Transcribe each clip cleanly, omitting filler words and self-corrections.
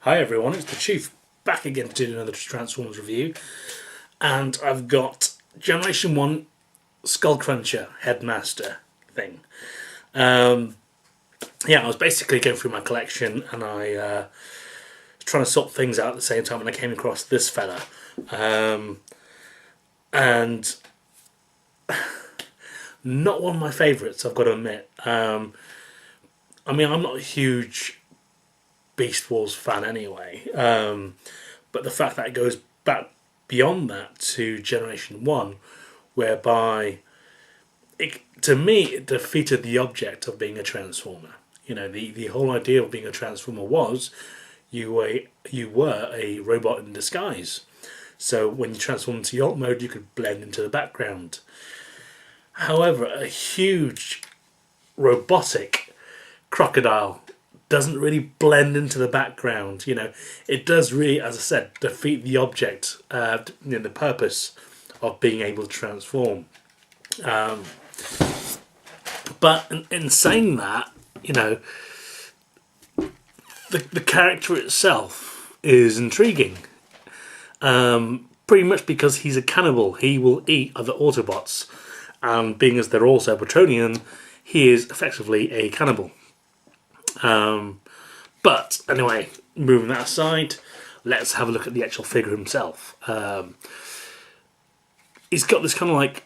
Hi everyone, it's the Chief back again to do another Transformers review, and I've got Generation 1 Skullcruncher Headmaster thing. Yeah, I was basically going through my collection and I was trying to sort things out at the same time, and I came across this fella. And not one of my favourites, I've got to admit. I mean, I'm not a huge Beast Wars fan anyway, but the fact that it goes back beyond that to Generation 1, whereby to me it defeated the object of being a Transformer. You know, the whole idea of being a Transformer was you were a robot in disguise. So when you transform into the alt mode, you could blend into the background. However, a huge robotic crocodile doesn't really blend into the background. You know, it does really, as I said, defeat the object, the purpose of being able to transform. But in saying that, you know, the character itself is intriguing. Pretty much because he's a cannibal. He will eat other Autobots, and being as they're all Cybertronian, he is effectively a cannibal. But anyway, moving that aside, let's have a look at the actual figure himself. He's got this kind of like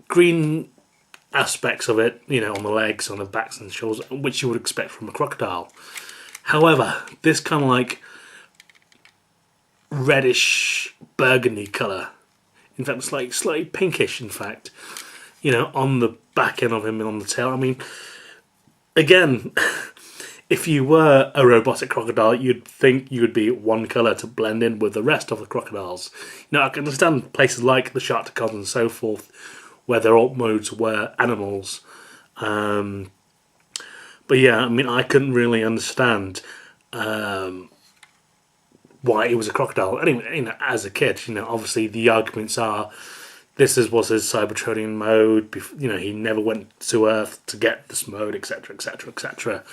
green aspects of it, you know, on the legs, on the backs and shoulders, which you would expect from a crocodile. However, this kind of like reddish burgundy colour, in fact it's like slightly pinkish, in fact, you know, on the back end of him and on the tail. I mean, again, if you were a robotic crocodile, you'd think you would be one colour to blend in with the rest of the crocodiles. Now, I can understand places like the Sharkticons and so forth, where their alt modes were animals. But yeah, I mean, I couldn't really understand why he was a crocodile. Anyway, you know, as a kid, you know, obviously the arguments are this was his Cybertronian mode. You know, he never went to Earth to get this mode, etc., etc., etc.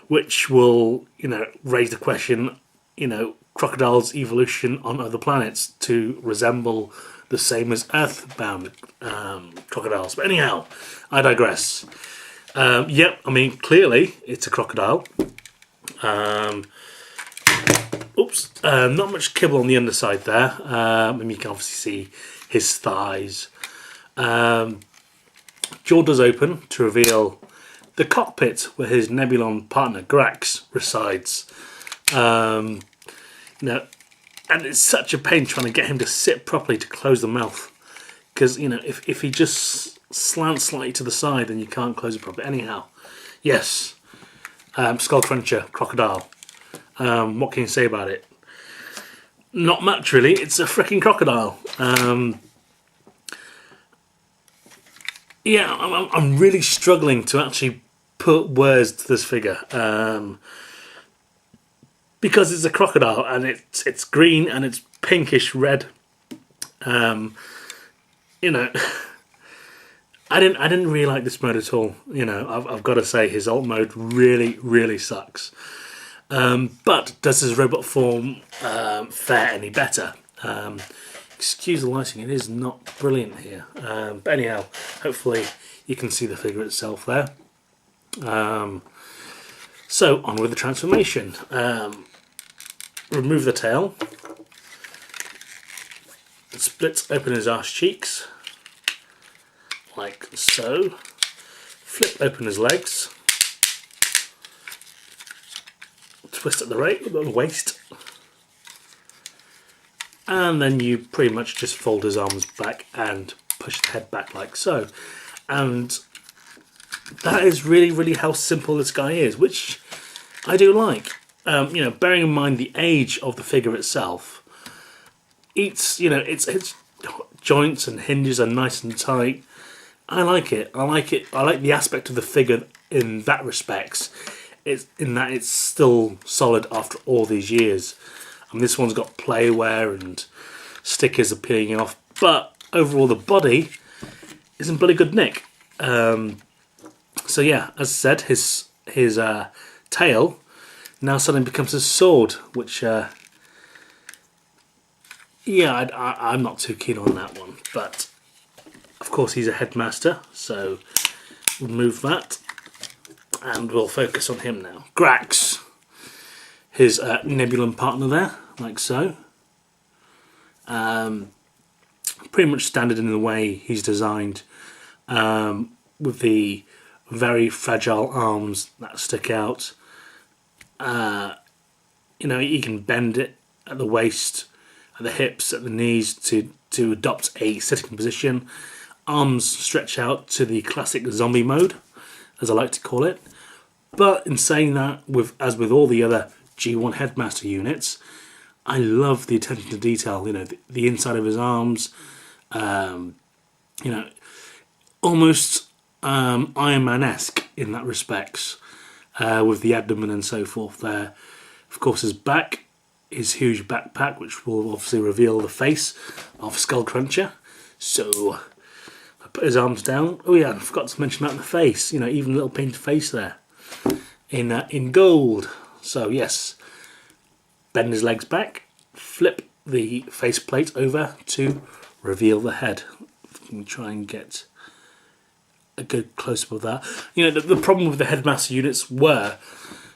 Which will, you know, raise the question, you know, crocodiles' evolution on other planets to resemble the same as Earth-bound crocodiles. But anyhow, I digress. Yep, I mean, clearly it's a crocodile. Not much kibble on the underside there. And you can obviously see his thighs. Jaw does open to reveal the cockpit where his Nebulon partner Grax resides. You know, and it's such a pain trying to get him to sit properly to close the mouth, because you know, if he just slants slightly to the side, then you can't close it properly. Anyhow, yes, Skullcruncher crocodile. What can you say about it? Not much, really. It's a freaking crocodile. Yeah, I'm really struggling to actually put words to this figure, because it's a crocodile and it's green and it's pinkish red. You know, I didn't really like this mode at all. You know, I've got to say his alt mode really sucks. But does his robot form fare any better? Excuse the lighting, it is not brilliant here. But anyhow, hopefully you can see the figure itself there. So on with the transformation. Remove the tail. Split open his arse cheeks, like so. Flip open his legs. Twist at the waist. And then you pretty much just fold his arms back and push the head back like so. And that is really how simple this guy is, which I do like. You know, bearing in mind the age of the figure itself, its joints and hinges are nice and tight. I like it. I like the aspect of the figure in that respect. It's in that it's still solid after all these years. And this one's got playwear and stickers are peeling off, but overall the body is in bloody good nick. So yeah, as I said, his tail now suddenly becomes his sword, which yeah, I'm not too keen on that one, but of course he's a headmaster, so we'll move that and we'll focus on him now. Grax, his Nebulon partner there, like so. Pretty much standard in the way he's designed, with the very fragile arms that stick out. You know, you can bend it at the waist, at the hips, at the knees to adopt a sitting position. Arms stretch out to the classic zombie mode, as I like to call it. But in saying that, as with all the other G1 Headmaster units, I love the attention to detail. You know, the inside of his arms, you know, almost Iron Man-esque in that respects, with the abdomen and so forth there. Of course, his back, his huge backpack, which will obviously reveal the face of Skullcruncher. So, I put his arms down. Oh yeah, I forgot to mention that in the face. You know, even a little painted face there, in gold. So yes, bend his legs back, flip the faceplate over to reveal the head. Let me try and get a good close-up of that. You know, the problem with the Headmaster units were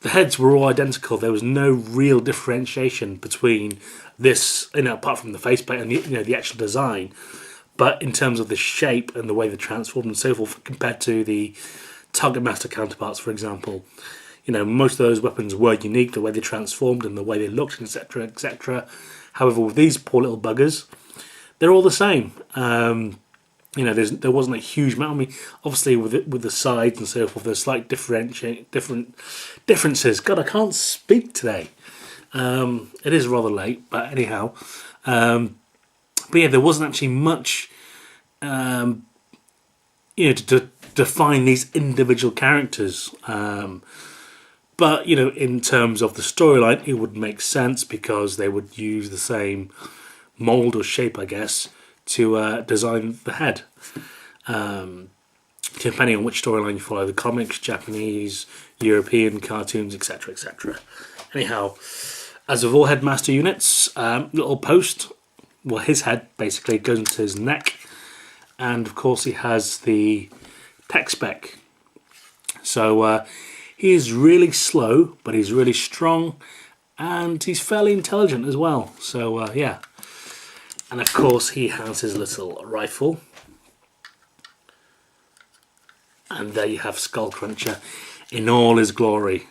the heads were all identical. There was no real differentiation between this, you know, apart from the faceplate and the actual design. But in terms of the shape and the way they transformed and so forth, compared to the Target Master counterparts, for example, you know, most of those weapons were unique, the way they transformed and the way they looked, etc., etc. However, with these poor little buggers, they're all the same. You know, there wasn't a huge amount. I mean, obviously with the sides and so forth, there's slight differences. God, I can't speak today. It is rather late, but anyhow. But yeah, there wasn't actually much, you know, to define these individual characters. But, you know, in terms of the storyline, it would make sense because they would use the same mould or shape, I guess, to design the head. Depending on which storyline you follow, the comics, Japanese, European cartoons, etc., etc. Anyhow, as with all Headmaster units, little post, well, his head basically goes into his neck, and of course he has the tech spec. So he is really slow, but he's really strong, and he's fairly intelligent as well. So yeah. And of course he has his little rifle. And there you have Skullcruncher in all his glory.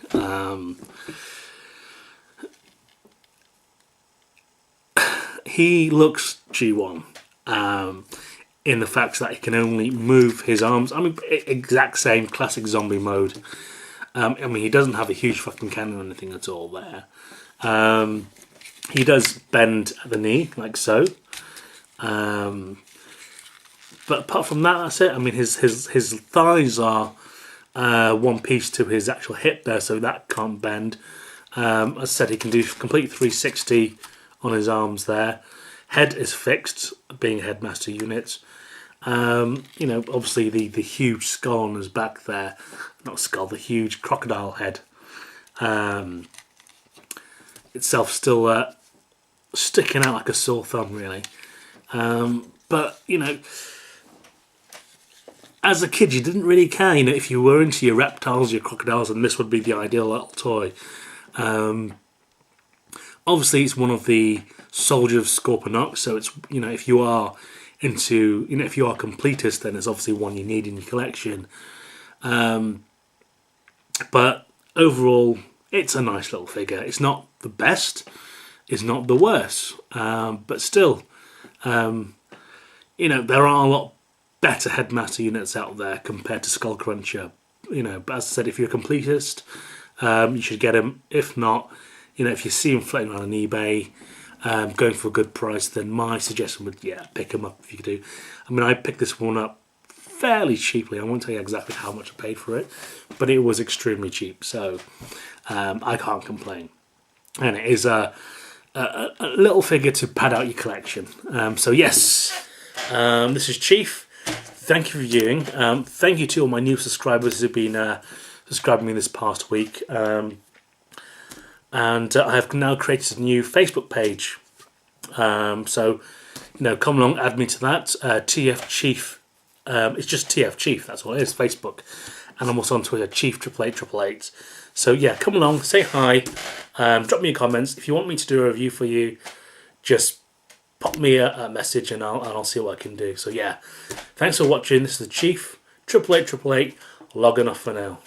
He looks G1 in the fact that he can only move his arms. I mean, exact same classic zombie mode. I mean, he doesn't have a huge fucking cannon or anything at all there. He does bend at the knee, like so. But apart from that, that's it. I mean, his thighs are one piece to his actual hip there, so that can't bend. As I said, he can do complete 360 on his arms there. Head is fixed, being a Headmaster unit. You know, obviously the huge skull on his back there. Not skull, the huge crocodile head. Itself still sticking out like a sore thumb, really. But, you know, as a kid, you didn't really care. You know, if you were into your reptiles, your crocodiles, and this would be the ideal little toy. Obviously, it's one of the Soldier of Scorponok, so it's, you know, if you are into, you know, if you are completist, then it's obviously one you need in your collection. But overall, it's a nice little figure. It's not the best, it's not the worst, but still, you know, there are a lot better Headmaster units out there compared to Skullcruncher. You know, but as I said, if you're a completist, you should get him. If not, you know, if you see him floating around on eBay, going for a good price, then my suggestion would, yeah, pick him up if you could do. I mean, I picked this one up fairly cheaply. I won't tell you exactly how much I paid for it, but it was extremely cheap, so I can't complain. And it is a little figure to pad out your collection. So yes, this is Chief. Thank you for viewing. Thank you to all my new subscribers who've been subscribing me this past week. and I have now created a new Facebook page. So, come along, add me to that. TF Chief. It's just TF Chief. That's all it is. Facebook, and I'm also on Twitter, Chief88888. So yeah, come along, say hi, drop me your comments. If you want me to do a review for you, just pop me a message, and I'll see what I can do. So yeah, thanks for watching. This is the Chief 88888 logging off for now.